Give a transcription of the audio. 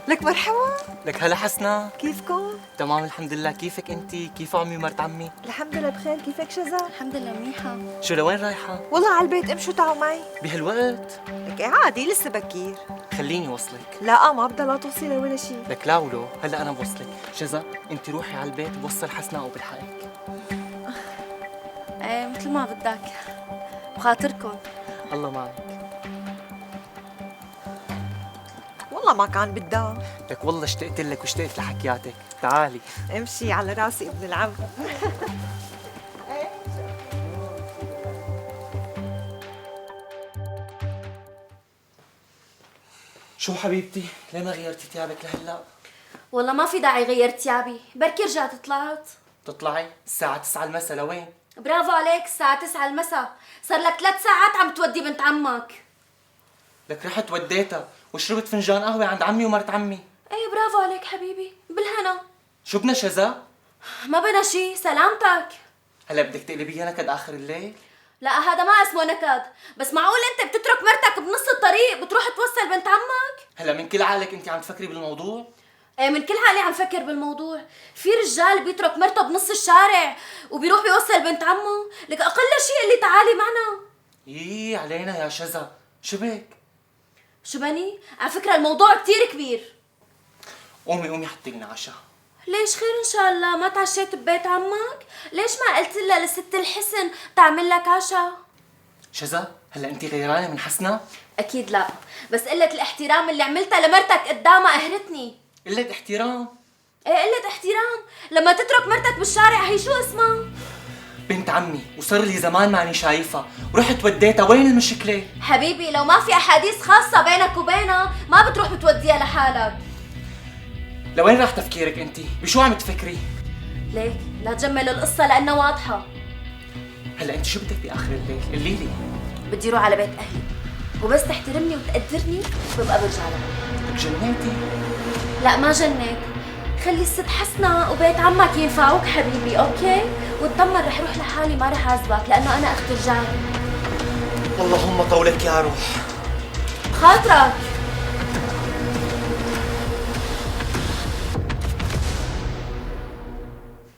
لك مرحبا. لك هلا حسنا. كيفكم؟ تمام الحمد لله. كيفك انتي؟ كيف عمي ومرت عمي؟ الحمد لله بخير. كيفك شذا؟ الحمد لله منيحة. شو لوين رايحة؟ والله على البيت. امشوا تعوا معي. بهالوقت؟ لك إيه عادي لسه بكير. خليني وصلك. لا ما بدها لا توصلي ولا شيء. لك لا ولو هلا انا بوصلك. شذا انتي روحي على البيت بوصل حسنا وبلحقك. ايه مثل ما بدك، بخاطركم. الله معك. والله ما كان بدها. لك والله اشتقت لك واشتقت لحكياتك. تعالي. امشي على راسي ابن العم. شو حبيبتي؟ ليه ما غيرتي ثيابك لهلا؟ والله ما في داعي غير ثيابي، بركي رجعت طلعت. تطلعي الساعة 9 المساء لوين؟ برافو عليك، الساعة 9 المساء، صار لك 3 ساعات عم تودي بنت عمك. لك رحت وديتها وشربت فنجان قهوة عند عمي ومرت عمي. ايه برافو عليك حبيبي، بالهنا. شو بدنا شذا؟ ما بنا شي، سلامتك. هلا بدك تقلبيها نكد آخر الليل؟ لا هذا ما اسمه نكد، بس معقول انت بتترك مرتك بنص الطريق بتروح توصل بنت عمك؟ هلا من كل عقلك انت عم تفكري بالموضوع؟ ايه من كل عقلي عم فكر بالموضوع. في رجال بيترك مرته بنص الشارع وبيروح بيوصل بنت عمه، لك اقل شيء اللي تعالي معنا. يي علينا يا شذا، شو بك؟ شو بني؟ على فكرة الموضوع كتير كبير. قومي قومي حطي لنا عشاء. ليش خير ان شاء الله؟ ما تعشيت ببيت عمك؟ ليش ما قلت لها لست الحسن تعمل لك عشاء؟ شذا هلا انت غيرانه من حسنا؟ اكيد لا، بس قلة الاحترام اللي عملتها لمرتك قدامها قهرتني. قلة احترام؟ ايه قلة احترام، لما تترك مرتك بالشارع هي شو اسمها؟ بنت عمي وصار لي زمان ماني شايفها ورحت وديتها، وين المشكلة؟ حبيبي لو ما في احاديث خاصة بينك وبينها ما بتروح بتوديها لحالك. لوين راح تفكيرك انت؟ بشو عم تفكري؟ ليك لا تجمل القصة لأنها واضحة. هلا انت شو بدك باخر الليل؟ قولي لي. بدي اروح على بيت اهلي، وبس تحترمني وتقدرني ببقى برجع لك. لك جنيتي؟ لا ما جنك، خلي الست حسنة وبيت عمك ينفعوك حبيبي، اوكي؟ واطمن رح روح لحالي ما رح اعذبك لانه انا اخت رجال. اللهم طولك يا روح. خاطرك.